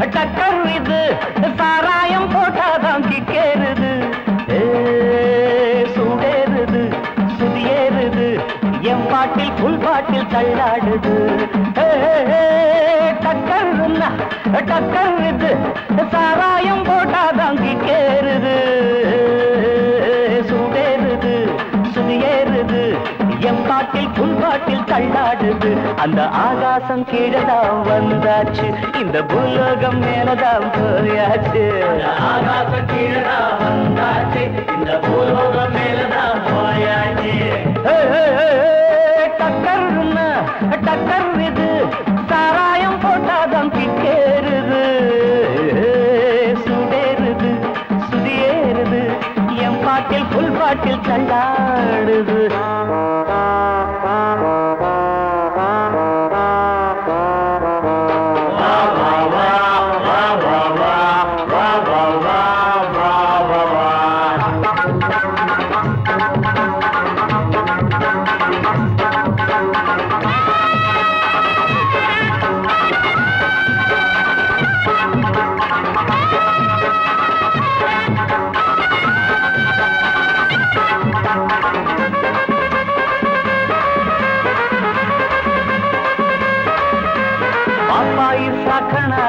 டக்கர் இது சாராயம் போட்டாதான் கிக்கேறுது சூடேறுது சுதியேறுது என் பாட்டில் புல் பாட்டில் தள்ளாடுது டக்கர்னா டக்கர் இது சாராயம் போட்டாதான் கிக்கேறுது சூடேறுது சுதியேறுது என் பாட்டில் புல் பாட்டில் தள்ளாடுது அந்த ஆகாசம் கீழதான் வந்தாச்சு இந்த பூலோகம் மேலதான் போயாச்சு ஆகாசம் கீழதான் வந்தாச்சு இந்த பூலோகம் மேலதான் போயாச்சு டக்கர்னா டக்கர் இது சாராயம் போட்டாதான் கிக்கேறுது சுடேறுது சுதியேறுது என் பாட்டில் புல் பாட்டில் தள்ளாடுது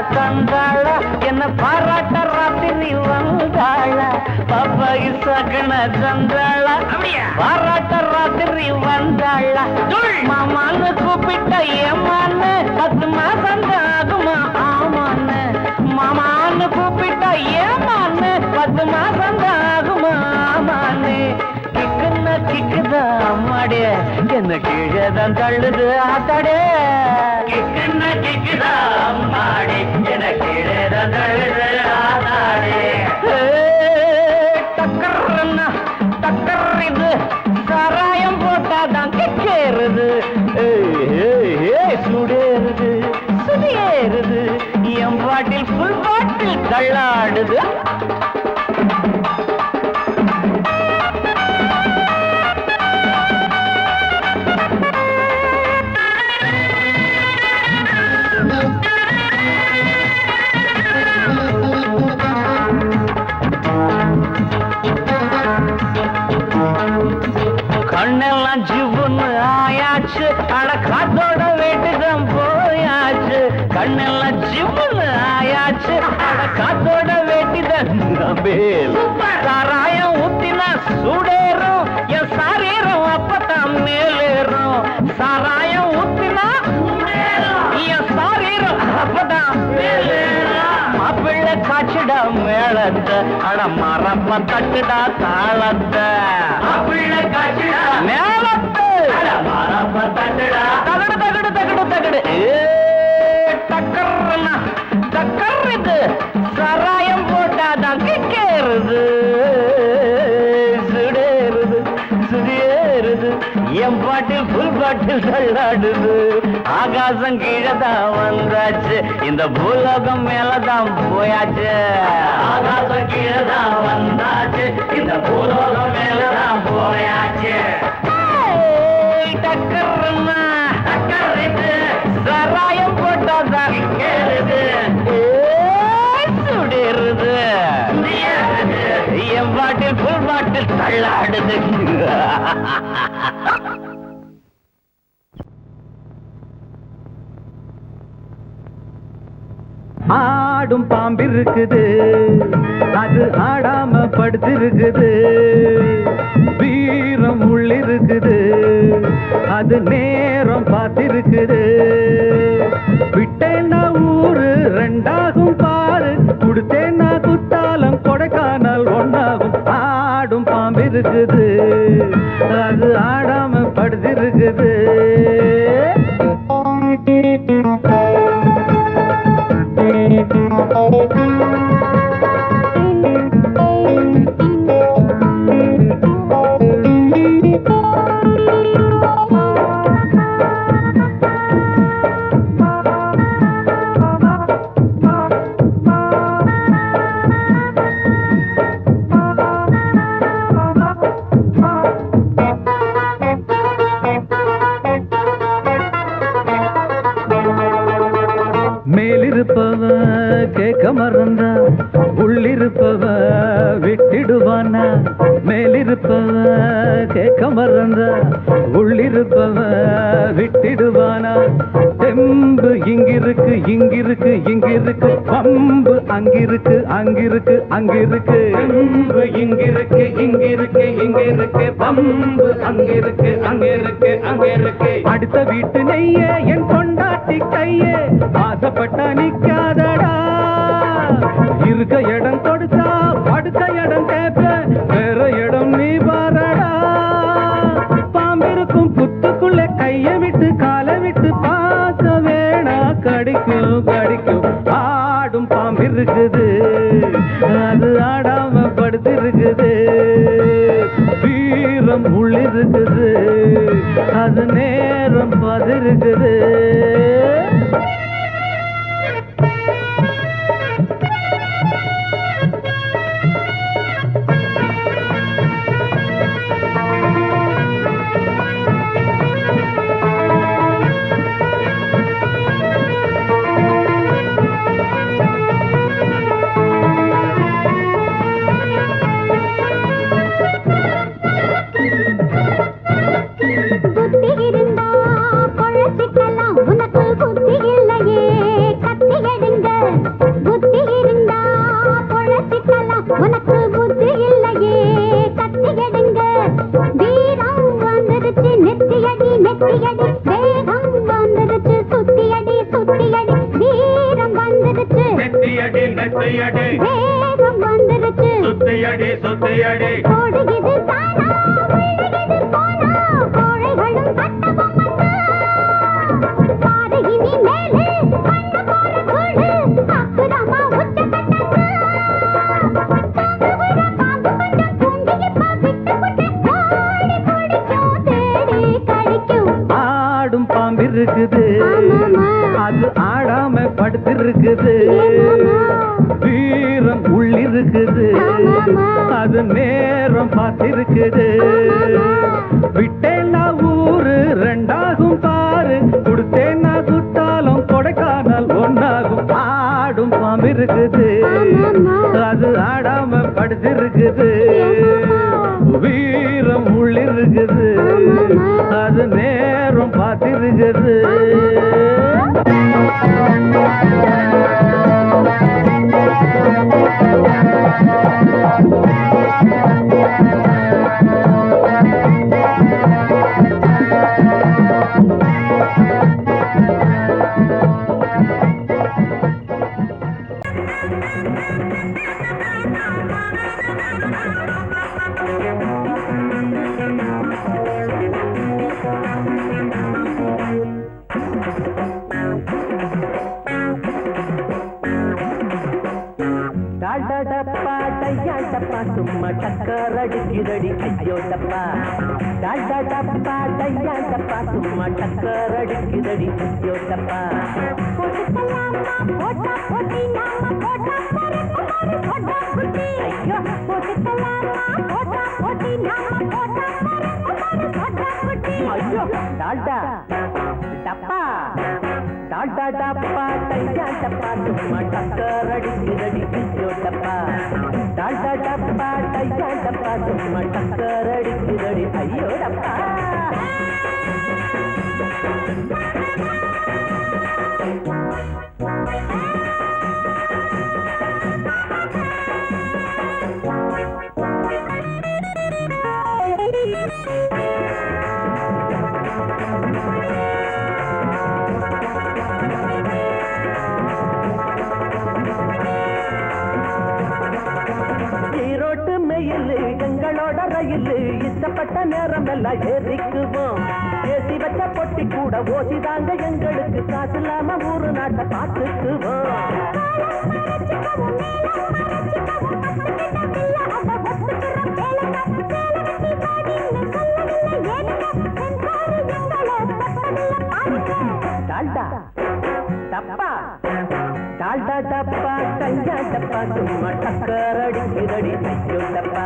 தந்தாள என்ன பாராட்ட ராத்திரி வந்தாள பாப்பாயி சகன தந்தாள பாராட்ட ராத்திரி வந்தாள மாமான்னு கூப்பிட்ட ஏமான்னு 10 மாசம் ஆகுமா ஆமான்னு மாமான்னு கூப்பிட்ட ஏமான்னு 10 மாசம் ஆகுமா ஆமான்னு கிக்குன்னா கிக்குதா அம்மாடே என்ன கீழேதான் தள்ளுது ஆத்தாடே கிக்குன்னா கிக்குதா அம்மாடே என்ன கீழேதான் தள்ளுது ஆத்தாடே டக்கர்னா டக்கர் இது சாராயம் போட்டாதான் கிக்கேறுது சுடேறுது சுதியேறுது என் பாட்டில் புல் பாட்டில் தள்ளாடுது கண்ணெல்லாம் ஜிவுன்னு ஆயாச்சு அட காத்தோட வீட்டுதான் போயாச்சு கண்ணெல்லாம் ஜிவுன்னு ஆயாச்சு அட காத்தோட வேட்டிதான் சாராயம் ஊத்தினா சூடேறும் என் சாரீரம் அப்பதான் மேலேறும் சாராயம் ஊத்தினா என் சாரீரம் அப்பதான் மாப்பிள்ளை காய்ச்சிடா மேளத்தை அட மரப்ப தட்டுடா தாளத்தை மாப்பிள்ளை காய்ச்சிடா மேளத்தை மரப்ப தட்டுடா தகடு தகடு தகடு தகடு டக்கர்னா டக்கர் இது சாராயம் போட்டாதான் கிக்கேறுது சுடேறுது சுதியேறுது என் பாட்டில் புல் பாட்டில் தள்ளாடுது ஆகாசம் கீழதான் வந்தாச்சு இந்த பூலோகம் மேலதான் போயாச்சு ஆகாசம் கீழதான் வந்தாச்சு இந்த பூலோகம் மேலதான் போயாச்சு டக்கர்னா டக்கர் இது சாராயம் போட்டாதான் கிக்கேறுது சுடேறுது என் பாட்டில் புல் பாட்டில் தள்ளாடுது ஆடும் பாம்பிருக்குது அது ஆடாம படுத்திருக்குது வீரம் உள்ளிருக்குது அது நேரம் பார்த்திருக்குது விட்டேன்னா ஊரு ரெண்டாகும் பாரு கொடுத்தேன்னா குத்தாலம் கொடைக்கானல் ஒன்னாகும் ஆடும் பாம்பிருக்குது அது ஆடாம படுத்திருக்குது மறந்தா உள்ளிருப்பவ விட்டிடுவானா மேலிருப்பவ கேட்க மறந்தா உள்ளிருப்பவ விட்டிடுவானா தெம்பு இங்கிருக்கு இங்கிருக்கு இங்கிருக்கு பம்பு அங்கிருக்கு அங்கிருக்கு அங்கிருக்கு தெம்பு இங்கிருக்கு இங்கிருக்கு இங்கிருக்கு பம்பு அங்கிருக்கு அங்கிருக்கு அங்கிருக்கு அடுத்த வீட்டு நெய்ய என் பொண்டாட்டி கையே ஆசைப்பட்டா நிக்காதடா இருக்க இடம் கொடுத்தா படுக்க இடம் கேட்ப வேற இடம் நீ பாரடா பாம்பிருக்கும் புத்துக்குள்ள கைய விட்டு காலை விட்டு பார்க்க வேணா கடிக்கும் கடிக்கும் ஆடும் பாம்பிருக்குது அது ஆடாம படுத்திருக்குது வீரம் உள்ளிருக்குது அது நேரம் பதிருக்குது இருக்குது அது ஆடாம படுத்திருக்குது வீரம் உள்ளிருக்குது அது நேரம் பார்த்திருக்குது விட்டேன்னா ஊரு ரெண்டாகும் பாரு கொடுத்தேன்னா குத்தாலும் கொடைக்கானல் ஒன்னாகும் ஆடும் பாம்பு இருக்குது அது ஆடாம படுத்திருக்குது வீரம் உள்ளிருக்குது அது நேரம் பார்த்திருக்குது சும்மா டக்கரடிக்குதடி ஐயோ டப்பா டாடா டப்பா டையா டப்பா சும்மா டக்கரடிக்குதடி ஐயோ டப்பா போட்டா போட்டி நாம போட்டா போற போட்டா குட்டி ஐயோ போட்டலாமா போட்டா போட்டி நாம போட்டா போற குட்டி ஐயோ டாடா டப்பா டாடா டப்பா டையா டப்பா சும்மா டக்கரடிக்குதடி ஐயோ டப்பா டாடா டப்பா டையா டப்பா சும்மா டக்கரடிக்குதடி ஐயோ டப்பா எங்களோட ரயில் இஷ்டப்பட்ட நேரம் எல்லாம் ஏறிக்குவோம் ஏசி வச்ச பொட்டி கூட ஓசிதாங்க எங்களுக்கு காசு இல்லாம ஊரு நாட்டை பார்த்துக்குவோம் டப்பா டால்டா டப்பா டையா டப்பா சும்மா டக்கரடிக்குதடி ஐயோ டப்பா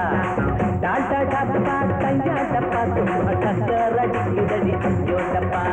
டால்டா டப்பா டையா டப்பா சும்மா டக்கரடிக்குதடி ஐயோ டப்பா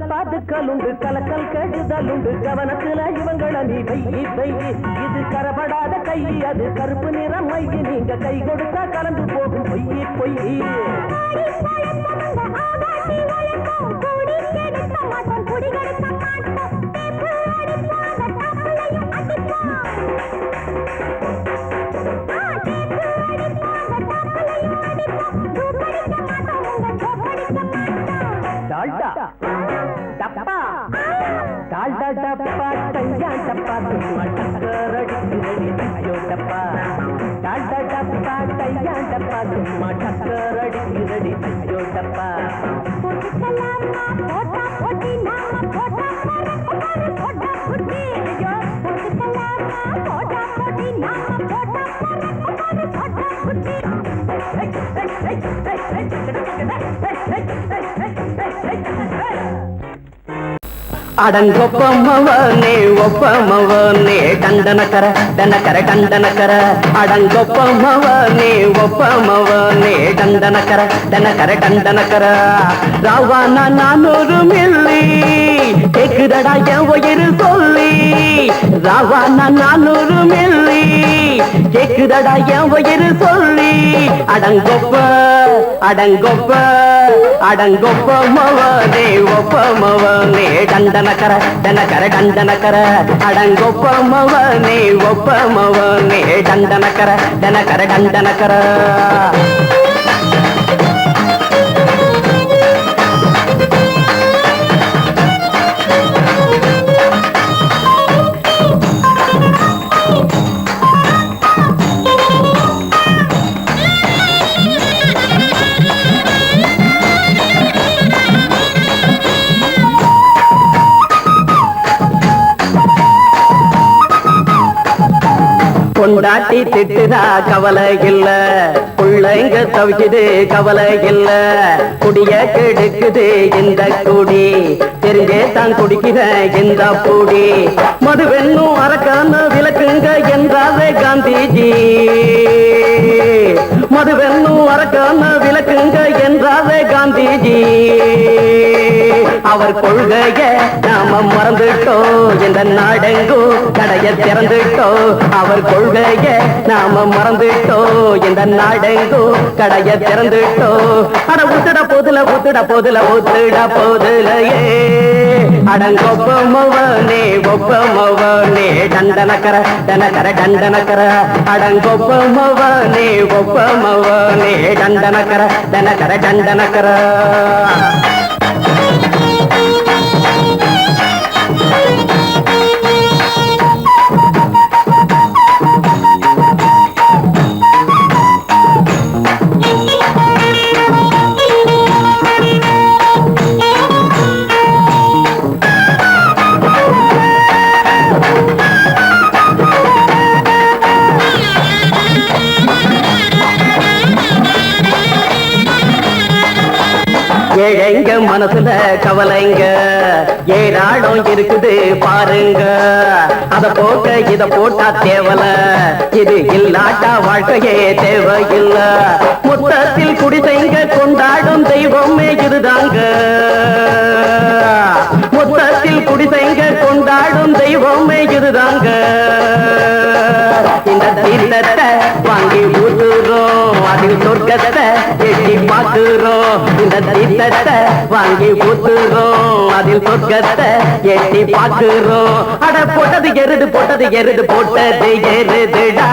பாதுக்கலுண்டு கலக்கல் கெடுதலுண்டு கவனத்துல இவங்களை நீ வை இது கரபடாத கை அது கருப்பு நிறம் மை நீங்க கை கொடுத்தா கலந்து போகும் பொய் டால்டா டப்பா டால்டா டப்பா டையா டப்பா சும்மா டக்கரடிக்குதடி ஐயோ டப்பா டால்டா டப்பா டையா டப்பா சும்மா டக்கரடிக்குதடி ஐயோ டப்பா போட்டுக்கலாமா போட்டா போட்டி நாம போட்டா போட்டா புட்டி ஐயோ போட்டுக்கலாமா போட்டா போட்டி நாம போட்டா போட்டா புட்டி அடங்கொப்பமவனே ஒப்பமவனே டண்டனக்கர டண்டனக்கர அடங்கொப்பமவனே ஒப்பமவனே டண்டனக்கர ராவான 400 மில்லி கேக்குதடா என் உயிர் சொல்லி ராவான 400 மில்லி கேக்குதடா என் உயிர் சொல்லி அடங்கொப்பமவனே ஒப்பமவனே டண்டனக்கர அடங்கொப்பமவனே ஒப்பமவனே டண்டனக்கர பொண்டாட்டி திட்டுதா கவலை இல்ல புள்ளைங்க தவிக்குது கவலை இல்ல குடிய கெடுக்குது இந்த குடி தெரிஞ்சே தான் குடிக்கிற இந்த பூடி மதுவென்னும் அரக்கான விளக்குங்க என்றாவே காந்திஜி மதுவென்னும் அரக்கான விளக்குங்க என்றாவே காந்திஜி அவர் கொள்கைய நாம மறந்துட்டோம் இந்த நாடெங்கோ கடைய திறந்துட்டோம் அவர் கொள்கைய நாம மறந்துட்டோம் இந்த நாடெங்கோ கடைய திறந்துட்டோம் அட ஊத்துட போதுலையே அடங்கொப்பமவனே டண்டனக்கர அடங்கொப்பமவனே ஒப்பமவனே டண்டனக்கர ஏழைங்க மனசுல கவலைங்க ஏராளம் இருக்குது பாருங்க அத போட்ட இத போட்டா தேவல இது இல்லாட்டா வாழ்க்கையே தேவையில்ல மொத்தத்தில் குடிசைங்க கொண்டாடும் தெய்வமே இதுதாங்க மொத்தத்தில் குடிசைங்க கொண்டாடும் தெய்வமே இதுதாங்க இந்த தீர்த்தத்தை வாங்கி ஊத்துறோம் அதில் சொர்க்கத்தை எட்டி பார்க்கிறோம் இந்த தீர்த்தத்தை வாங்கி ஊத்துறோம் அதில் சொர்க்கத்தை எட்டி பார்க்கிறோம் அட போட்டது எருது போட்டது எருதுடா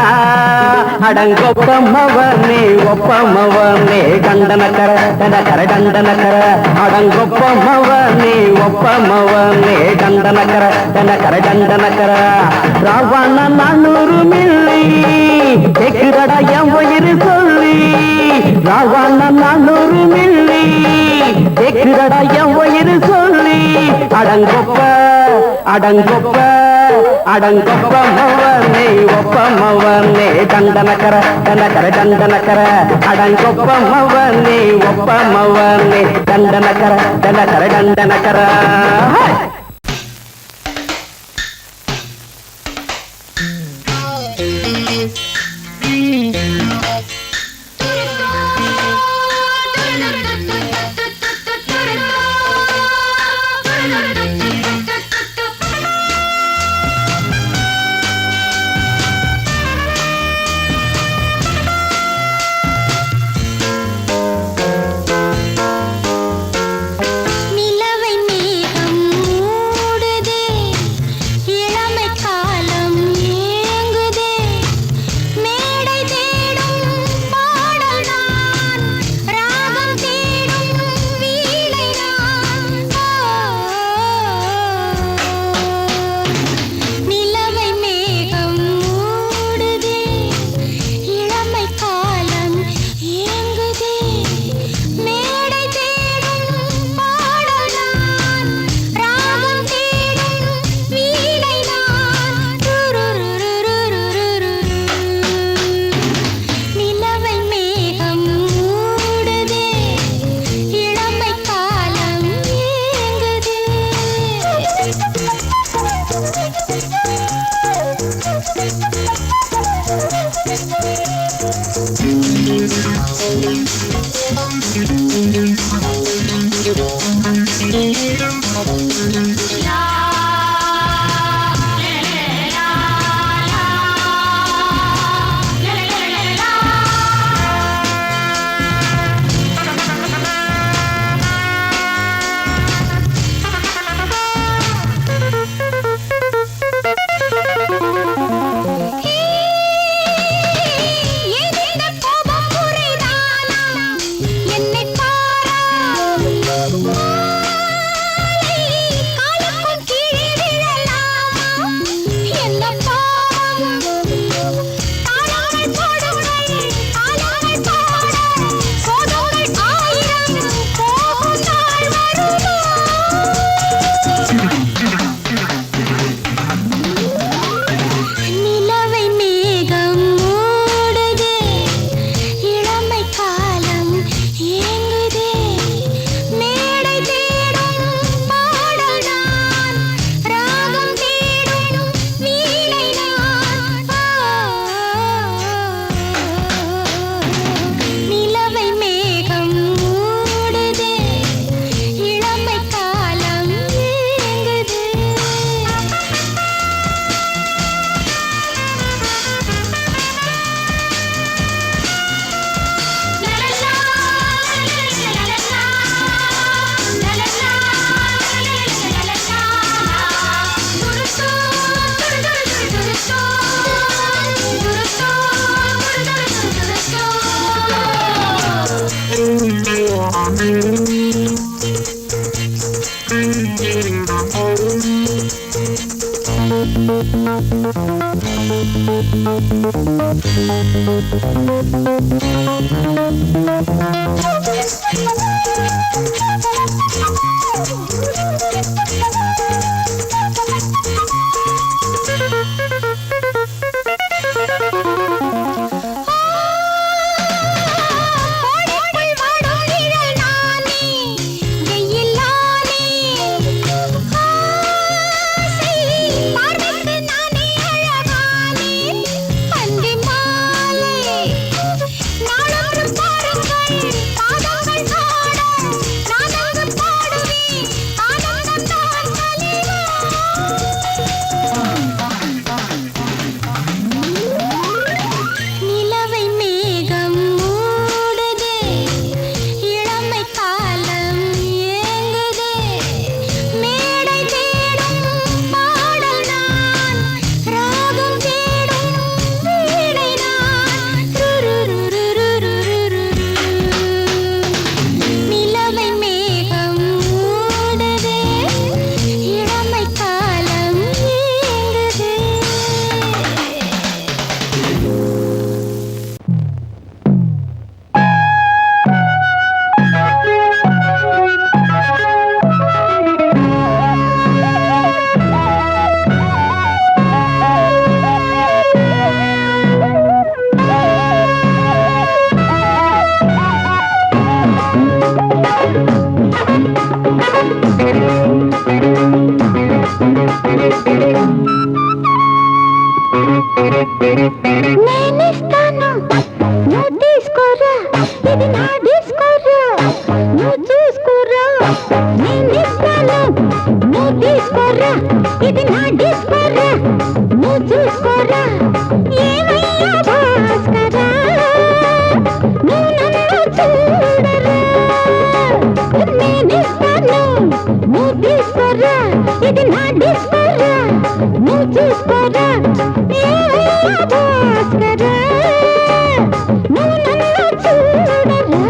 அடங்கொப்பமவனே ஒப்பமவனே டண்டனக்கர அடங்கொப்பமவனே ஒப்பமவனே டண்டனக்கர ராவண 400 மில்லி கேக்குதடா என் உயிர் சொல்லி ராவண 400 மில்லி கேக்குதடா என் உயிர் சொல்லி அடங்கொப்பமவனே ஒப்பமவனே டண்டனக்கர அடங்கொப்பமவனே ஒப்பமவனே டண்டனக்கர నేనిస్తాను నువ్వు తీసుకోరా ఇది నా డిస్కోరా నువ్వు చూసుకోరా నేనిస్తాను తీసుకోరా ఇది నా డిస్కోరా నువ్వు చూసుకోరా ఏమయ్యా భాస్కరా నువ్వు నన్ను చూడరా నేనిస్తాను నువ్వు తీసుకోరా ఇది నా డిస్కోరా నువ్వు చూసుకోరా ఏమయ్యా భాస్కరా నువ్వు నన్ను చూడరా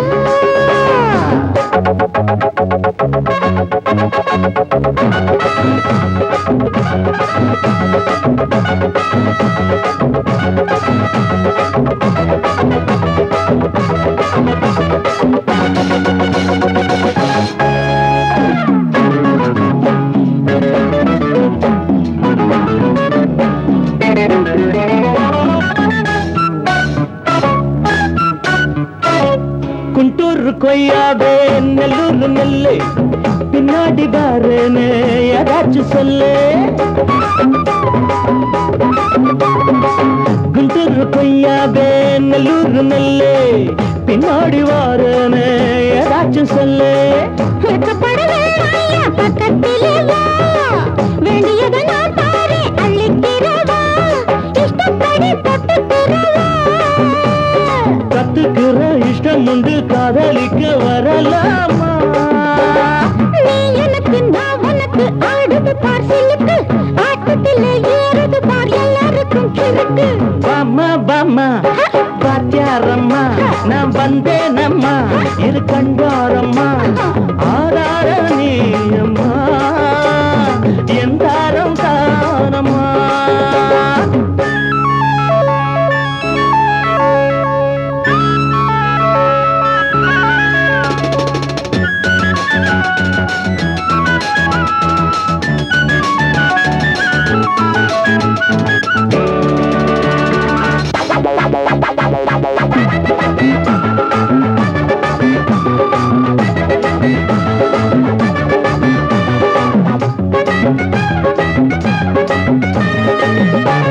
குண்டூர் கொய்யாவே நெல்லூர் நெல்லு பின்னாடி பாருன்னு ஏதாச்சும் சொல்லு குண்டூர் கொய்யாவே நெல்லூர் நெல்லு பின்னாடி வாருன்னு ஏதாச்சும் சொல்லு பக்கத்திலே வா வேண்டியதை நான் தாரே அள்ளிக்கிறவா இஷ்டப்படி தொட்டுக்கிறவா கத்துக்கிற இஷ்டம் உண்டு காதலிக்க வரலாமா நீ எனக்கு நான் உனக்கு ஆடுது பார் சிலுக்கு ஆட்டத்திலே ஏறுது பார் எல்லாருக்கும் கிழக்கு பாமா பாமா பாத்தியாரம்மா நான் வந்தேனம்மா இரு கண்டாரம்மா ஆதார நீயம்மா எந்தாரம் தானம்மா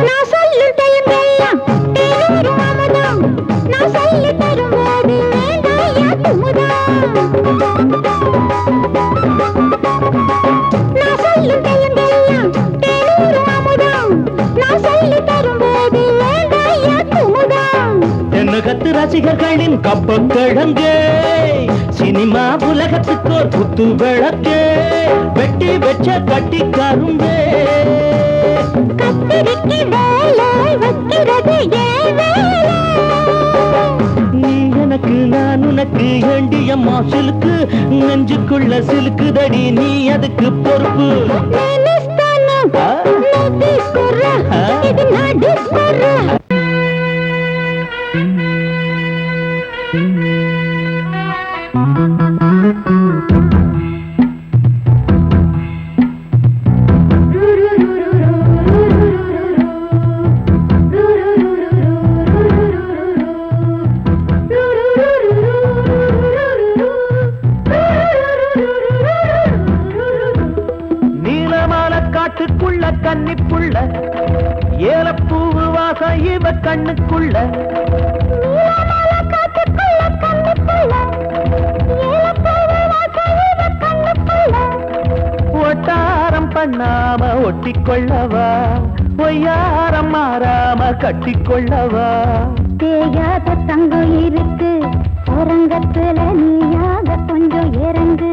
நான் சொல்லும் டைம் எல்லாம் தேனூரும் அமுதம் நான் சொல்லி தரும்போது வேண்டாயா குமுதம் நான் சொல்லும் டைம் எல்லாம் தேனூரும் அமுதம் நான் சொல்லி தரும்போது வேண்டாயா குமுதம் என்ன கத்து ரசிகர்களின் கப்ப கிழங்கே சினிமா உலகத்துக்கோர் குத்து விளக்கே வெட்டி வெச்ச கட்டி கரும்பே கத்திரிக்கு வேலை வைக்கிறது ஏன் வேலை நீ எனக்கு நான் உனக்கு ஏண்டியம்மா சிலுக்கு நெஞ்சுக்குள்ள சிலுக்குதடி நீ அதுக்கு பொறுப்பு నేనిస్తాను నువ్వు తీసుకోరా ఇది నా డిస్కోరా நீலமான காட்டுக்குள்ள கன்னிப்புள்ள ஏலப்பூவு வாசம் இவ கண்ணுக்குள்ள ஒட்டாரம் பண்ணாம ஒட்டிக்கொள்ளவா பொய்யாரம் மாறாம கட்டிக்கொள்ளவா தேயாத தங்கம் இருக்கு அரங்கத்துல நீயாக கொஞ்சம் இறங்கு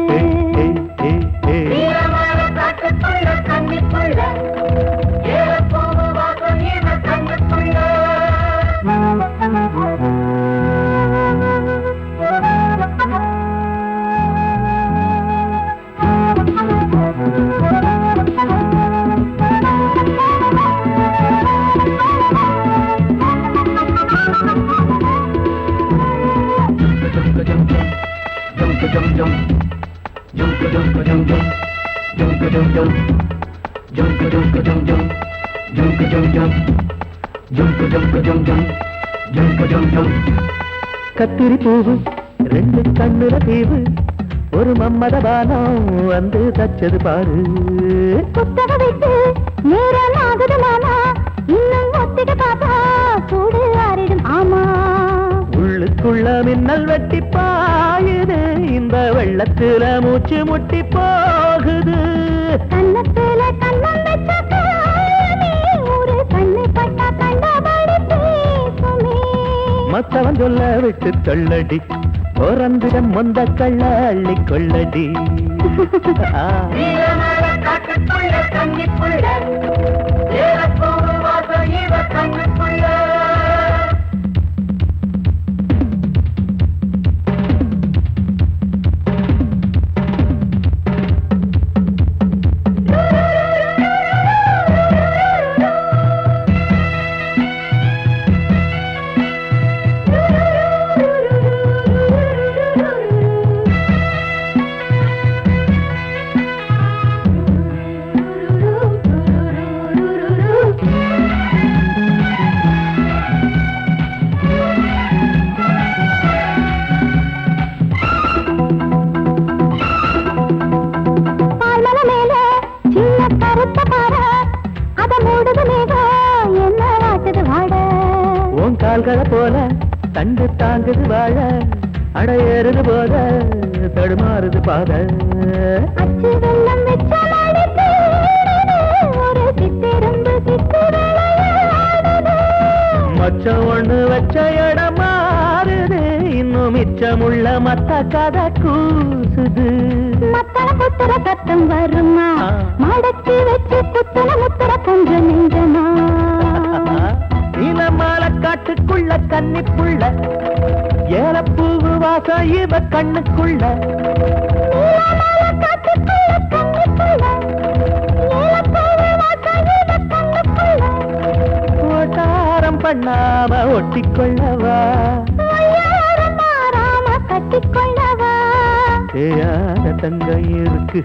கத்திரி பூவு ரெண்டு கண்ணுல தீவு ஒரு மம்மதபானம் வந்து தச்சது பாரு புத்தக வைத்து நேரமாகுது மாமா இன்னும் ஒத்திக பாப்பா சூடு ஆறிடும் ஆமா உள்ளுக்குள்ள மின்னல் வெட்டி பாயுது இந்த வெள்ளத்துல மூச்சு முட்டி போகுது கண்ணத்துல கண்ணம் வச்சாக்கா ஒரு கண்ணு பட்டா கண்டபடி பேசுமே. மத்தவன் சொல்ல விட்டு சொல்லடி ஓரந்திடம் மொந்த கள்ள அள்ளி கொள்ளடி. கால்களை போல தண்டு தாங்குது வாழ அடையேறுது போத தடுமாறுது பாத. அச்சு வெள்ளம் வச்ச மடிக்கு ஒரு சித்திரம்பு மச்சம் ஒண்ணு வச்ச இடம் மாறுது இன்னும் மிச்சமுள்ள மத்த கதை கூசுது. மத்தள புத்தர சத்தம் வருமா மடக்கி வச்சு புத்தல முத்தர கொஞ்சம் நெஞ்சமா. நீலமால காட்டுக்குள்ள கன்னிப்புள்ள ஏலப்பூவு வாசம் இவ கண்ணுக்குள்ள. ஓட்டாரம் பண்ணாம ஒட்டிக்கொள்ளவா கட்டிக்கொள்ளவா. ஏயாத தங்கம் இருக்கு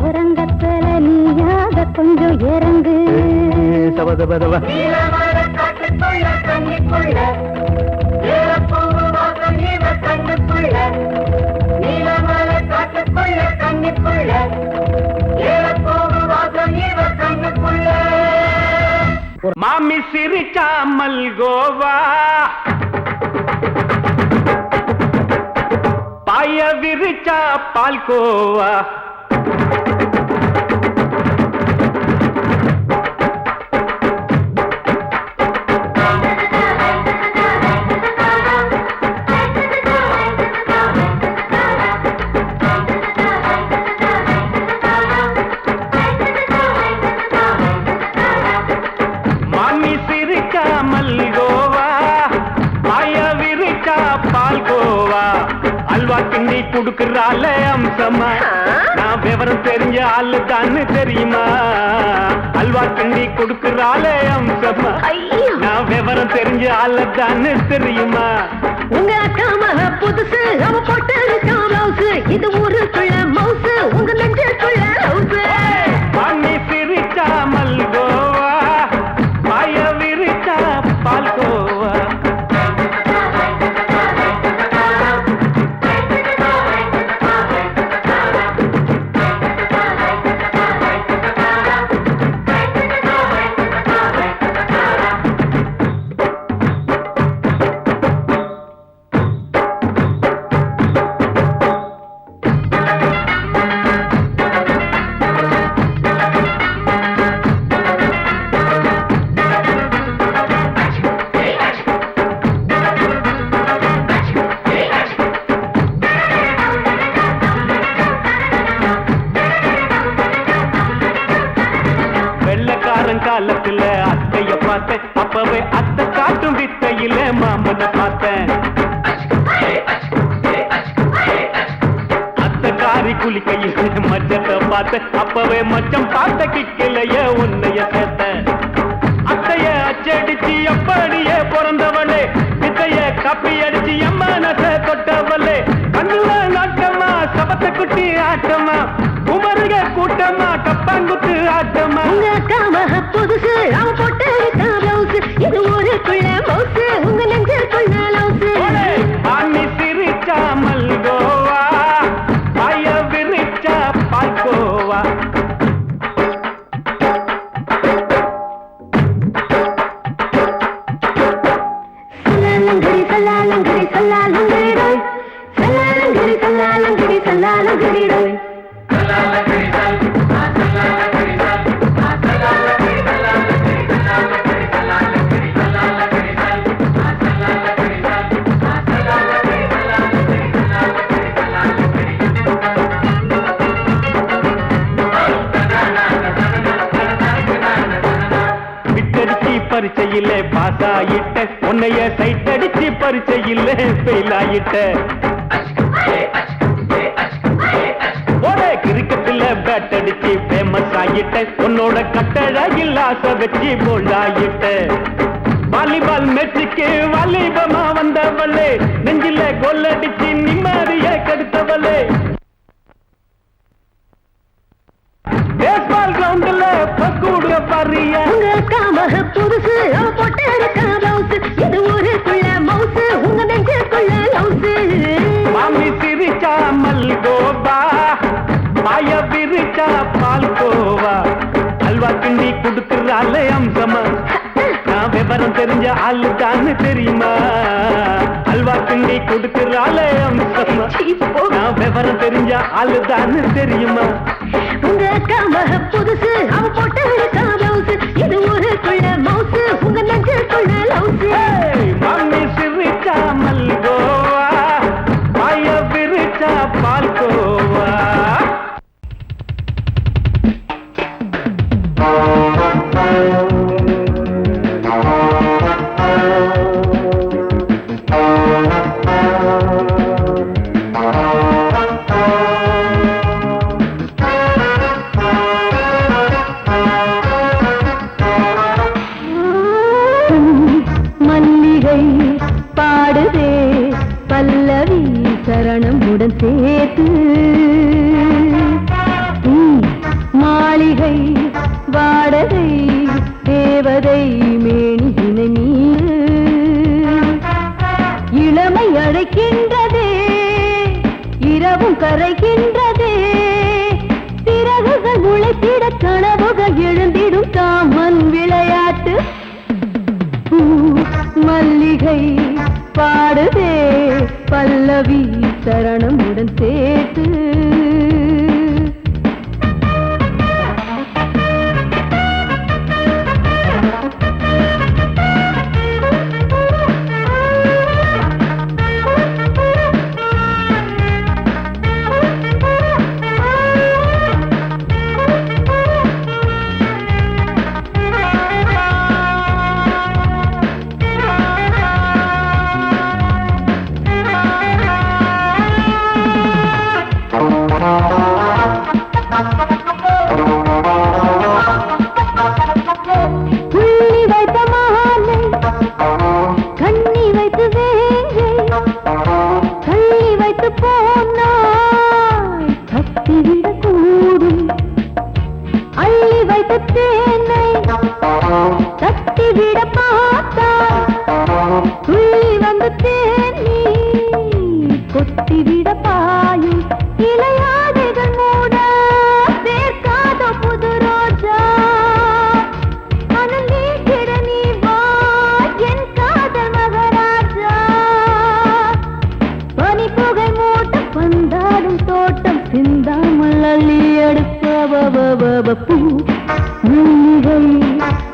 உறங்கத்துல நீயாக கொஞ்சம் இறங்கு. சபதபதவா மாமி சிரிச்சா மல்கோவா பாய விரிச்சா பால்கோவா. கிண்டி குடுக்கறால அம்சமா நான் விவரம் தெரிஞ்ச ஆளு தான்னு தெரியுமா. அல்வா கிண்டி குடுக்கறால அம்சமா நான் விவரம் தெரிஞ்ச ஆளு தான்னு தெரியுமா. உங்க அக்கா மக புதுசு அவ போட்டு ப்ளவுஸ் இது ஊருக்குள்ள மவுசு உங்க நெஞ்சுக்குள்ள ஹவுஸ். பண்ணி சிரிச்சா மல்கோவா பாய விரிச்சா பால்கோவா. காலத்துல அத்தைய பார்த்தேன் அப்பவே அத்தை காட்டும் வித்தையில மாமனை பார்த்தேன். அத்தை காரி குளிக்கையில மச்சத்தை பார்த்தேன் அப்பவே மச்சம் பார்த்த கிக்கலைய உன்னைய சேர்த்த. அத்தைய அச்சடிச்சு எப்படியே பிறந்தவளே வித்தைய கப்பி அடிச்சு எம்மனச தொட்டவளே. கண்ணுல நாட்டமா சபத்தை குட்டி ஆட்டமா குமருக கூட்டமா கப்பாங்குத்து ஆட்டமா. புதுசு அவ போட்டு ப்ளவுஸ் இது ஊருக்குள்ள மவுசு உங்க நெஞ்சுக்குள்ள லவுஸ். பாணி சிரிச்சா மல்கோவா பாய விரிச்சா பால்கோவா. சல்லாலங்கடி சல்லாலங்கடி சல்லாலங்கடி டோய் சல்லாலங்கடி சல்லாலங்கடி சல்லாலங்கடி டோய். பாஸ் ஆயிட்ட உன்னைய சைட் அடிச்சு பரிச்சையில் ஃபெயில் ஆயிட்ட கிரிக்கெட்ல பேட் அடிச்சு ஃபேமஸ் ஆயிட்ட உன்னோட கட்டழகில் ஆசை வச்சு போல்ட் ஆயிட்ட வாலிபால் மேட்சுக்கு வாலிபமா வந்தவளே நெஞ்சில கோல் அடிச்சு நிம்மதிய கெடுத்தவளே பேஸ்பால் கிரவுண்ட்ல பக்கூட பாரியா புதுசு அவ போட்டு இருக்கா பிளவுஸ் இது ஊருக்குள்ள மவுசு உங்க நெஞ்சுக்குள்ள லவுசு மாமி சிரிச்சா மல்கோவா மாய விரிச்சா பால்கோவா அல்வா கிண்டி குடுக்கறால அம்சமா நான் விவரம் தெரிஞ்ச ஆளு தான்னு தெரியுமா அல்வா கிண்டி குடுக்கறால அம்சமா நான் விவரம் தெரிஞ்ச ஆளு தான்னு தெரியுமா உங்க அக்கா புதுசு அவ போட்டு இருக்கா பிளவுஸ் இது ஊருக்குள்ள மவுசு உங்க நெஞ்சுக்குள்ள லவுசு மாமி சிரிச்சா மல்கோவா மாய விரிச்சா பால்கோவா மல்லிகை பாடுதே பல்லவி சரணம் உடன் சேர்த்து மாளிகை வாடகை தேவதை மேனியினை மீது இளமை அழைக்கின்றதே இரவும் கரைகின்றதே சிறகுகள் முளைத்திட கனவுகள் எழுந்திடும் காமன் விளையாட்டு மல்லிகை பாடுதே பல்லவி சரணம் உடன் சேர்த்து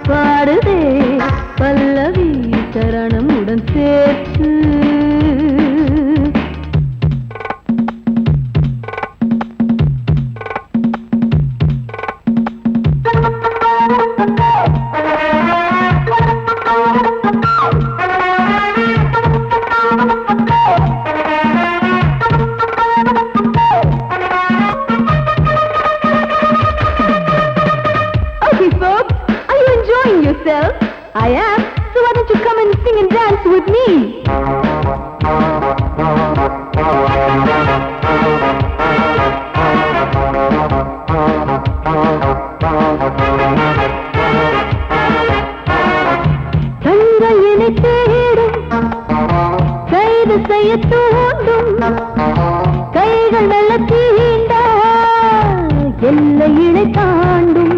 பாடுதே பல்லவி சரணம் உடன் சேர்த்து I am, so why don't you come and sing and dance with me? கண்களை தேடும் கைது செய்ய தூண்டும் கைகள் நல்ல தீண்ட எல்லை இடை தாண்டும்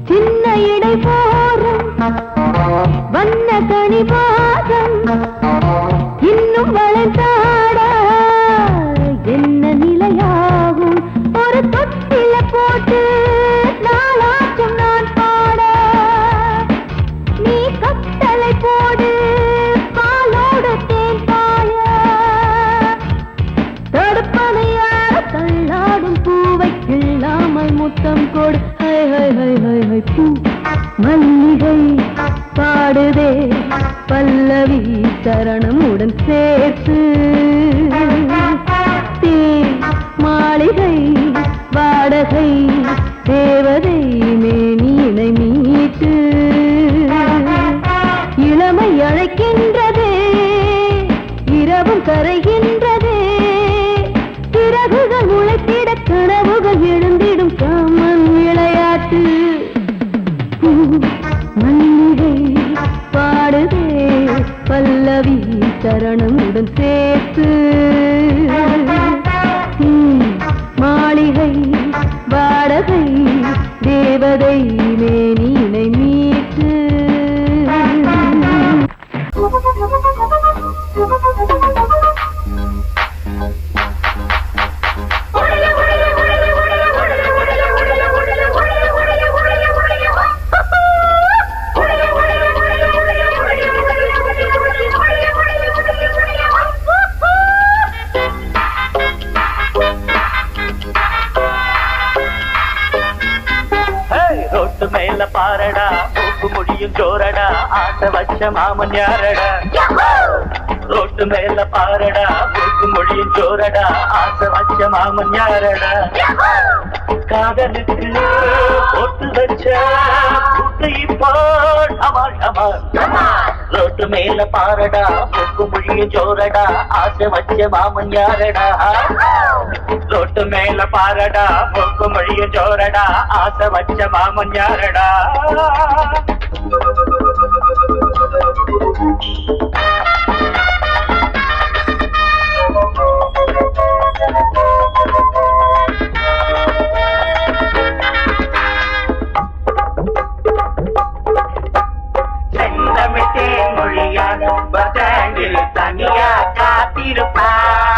சின்ன இடை போரும் வண்ண கணிவாதம் இன்னும் வளர்ந்தாட என்ன நிலையாகும் ஒரு தொட்டில போட்டு நாளாச்சும் நான் பாட நீ கட்டளை போடு பாலோடு தேன் பாய தடுப்பனையார தள்ளாடும் பூவை கிள்ளாமல் முத்தம் கொடு high high high high high பூ மல்லிகை பாடுதே பல்லவி சரணமுடன் சேர்த்து மாளிகை வாடகை தேவதை மேனியினை மீட்டு இளமை அழைக்கின்றதே இரவும் கரைகின்றதே பிறகுகள் முளைத்திட கனவுகள் எழுந்திடும் காமன் விளையாட்டு மல்லிகை பாடுதே பல்லவி சரணமுடன் சேர்த்து மாளிகை வாடகை தேவதை மேனினை மீட்டு ரோட்டு மேல பாரடா மூக்கு முடியும் ஜோரடா ஆட்ட வச்ச மாமன் யாரடா ரோட்டு மேல பாரடா மூக்கு முடியும் ஜோரடா ஆட்ட வச்ச மாமன் யாரடா காதலுக்கு போட்டு வச்ச குட்டை போல் அமால் அமால் ரோட்டு மேல பாரடா மூக்கு முடியும் ஜோரடா ஆசை வச்ச மாமன் யாரடா ரோட்டு மேல பாரடா மூக்கு முடியும் ஜோரடா ஆசை வச்ச மாமன் யாரடா செந்தமிட்டேன் மொழியான பதங்கில் தனியா காத்திருப்பார்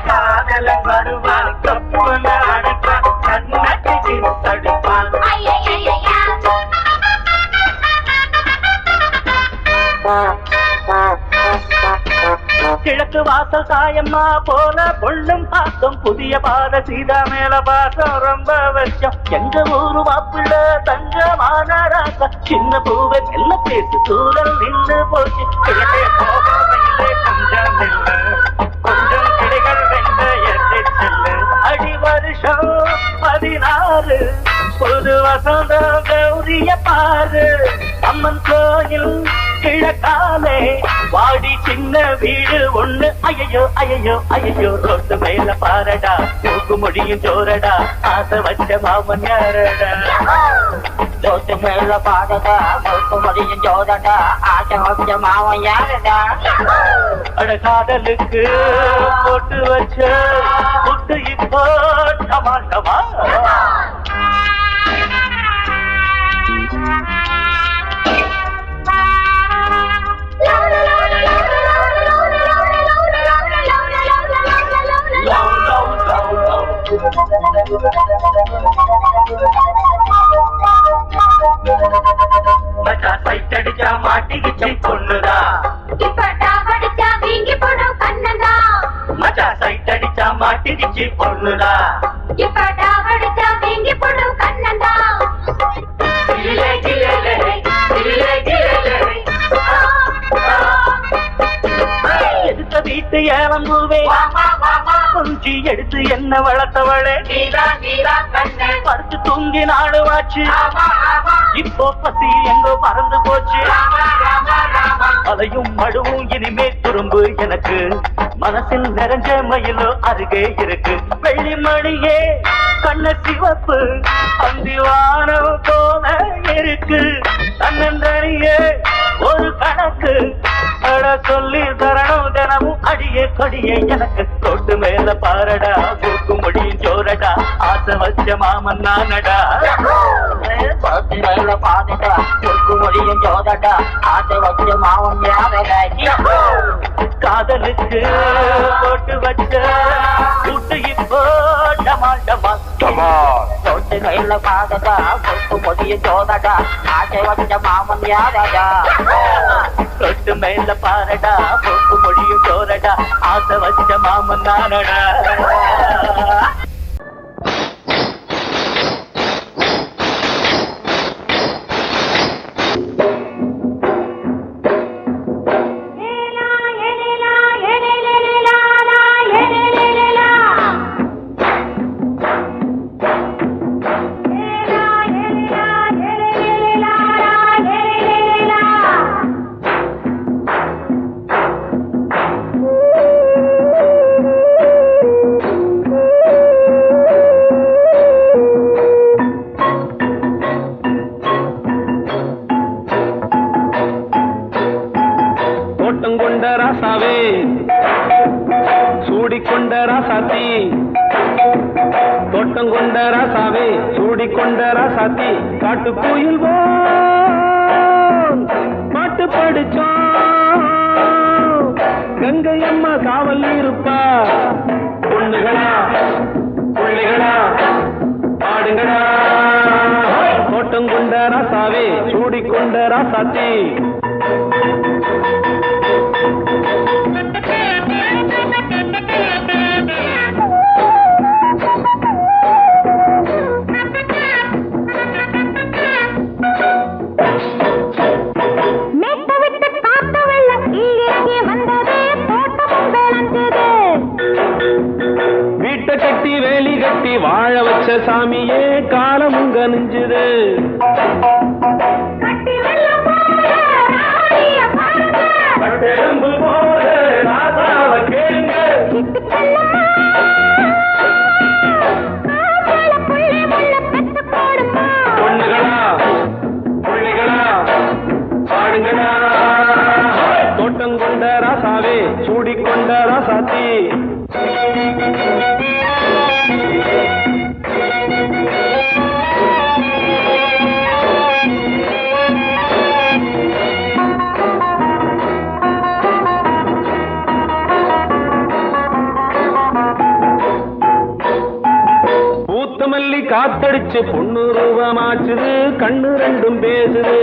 காதலன் வருவான் கப்புல அடைப்பான் கண்ணக்கு தடுப்பான் கிழக்கு வாசல் சாயம்மா போல பொண்ணும் பாசம் புதிய பாத சீதா மேல பாசம் ரொம்ப வருஷம் எங்க ஊரு மாப்பிள்ள தங்கமான ராசா சின்ன பூவை மெல்ல பேசி தூரல் நின்று போச்சு கிழக்கே போகவில்லை கொஞ்சம் இல்லை கொஞ்சம் கிளைகள் வென்ற எட்டு செல்லு அடி வருஷம் 16 புது வசந்தம் கௌரிய பாரு அம்மன் கோயில் கிழக்காலே வாடி சின்ன வீடு ஒண்ணு ஐயோ ஐயோ ஐயோ ரோட்டு மேல பாரடா மூக்கு முடியும் ஜோரடா ஆசை வச்ச மாமன் யாரடா ரோட்டு மேல பாரடா மூக்கு முடியும் ஜோரடா ஆசை வச்ச மாமன் யாரடா அட காதலுக்கு போட்டு வச்ச புட்டு இப்போ டமால் டமால் மச்சா சைட்டடிச்சா மாட்டிக்கிச்சு பொண்ணுதா மச்சா சைட்டடிச்சா மாட்டிக்கிச்சு பொண்ணுதா எடுத்த வீட்டு ஏலம்பூவே கொஞ்சி எடுத்து என்ன வளர்த்தவளே படுத்து தூங்கி நாடுவாச்சு இப்போ பசி எங்கோ பறந்து போச்சு அலையும் மடுவும் இனிமே துரும்பு எனக்கு மனசில் நிறைஞ்ச மயிலோ அருகே இருக்கு வெள்ளி மணியே கண்ண சிவப்பு அந்திவானம் போல இருக்கு தன்னந்தனியே ஒரு கணக்கு அட சொல்லி தரணும் தினமும் அடியே கொடியே எனக்கு தொட்டு மேல பாரடா மூக்கு முடியும் ஜோரடா ஆசை வச்ச மாமன் நானடா தொட்டு மேல பாரடா மூக்கு முடியும் ஜோரடா ஆசை வச்ச மாமன் யாரடா காதலுக்கு போட்டு வச்ச கூட்டு இப்போ டமால் டமால் தொட்டு மேல பாரடா மூக்கு முடியும் ஜோரடா ஆசை வச்ச மாமன் யாரடா தொட்டு மேல பாரடா மூக்கு முடியும் ஜோரடா ஆசை வச்ச மாமன் நானடா ராசாவே சூடிக்கொண்ட ராசாத்தி காட்டு கோயில் பாட்டு படிச்சோம் கங்கை அம்மா காவல் இருப்பா பொண்ணுகளா புள்ளிகளா பாடுங்களா தோட்டம் கொண்ட ராசாவே சூடிக்கொண்ட ராசாத்தி வீட்டை கட்டி வேலி கட்டி வாழ வச்ச சாமியே காலம் உங்க நெஞ்சுது பொண்ணுகளா புள்ளிகளா பாடுங்களா தோட்டம் கொண்ட ராசாவே சூடிக்கொண்ட ராசாத்தி பூத்தமல்லி காத்தடிச்சு பொண்ணு ரூபமாச்சுது கண்ணு ரெண்டும் பேசுது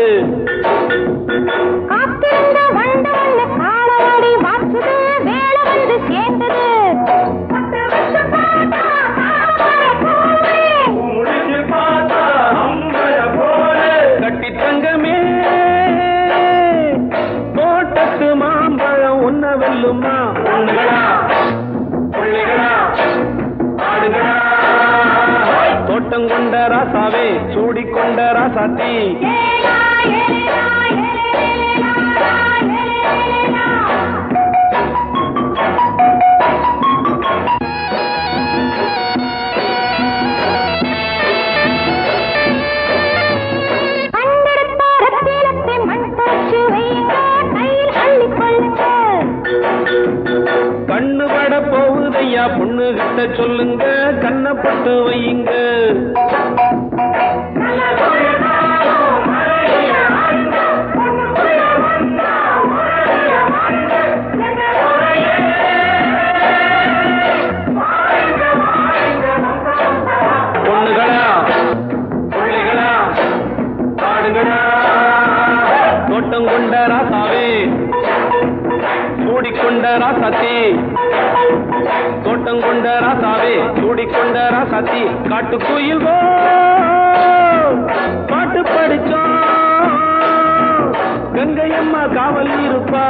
கட்டி தங்கமே தோட்டத்து மாம்பழம் உன்ன வெல்லுமா பொண்ணுகளா புள்ளிகளா ஆடுகளா தோட்டம் கொண்ட ராசாவே சூடிக்கொண்ட ராசாத்தி கண்ணு பட போகுதையா பொண்ணு கிட்ட சொல்லுங்க கண்ணப்பட்டு வையுங்க பொண்ணுகளா புள்ளிகளா பாடுங்களா தோட்டம் கொண்ட ராசாவே சூடிக்கொண்ட ராசாத்தி தோட்டம் கொண்ட ராசாவே சூடிக்கொண்ட ராசாத்தி காட்டு கோயில் பாட்டு படிச்சோம் கங்கை அம்மா காவல் இருப்பா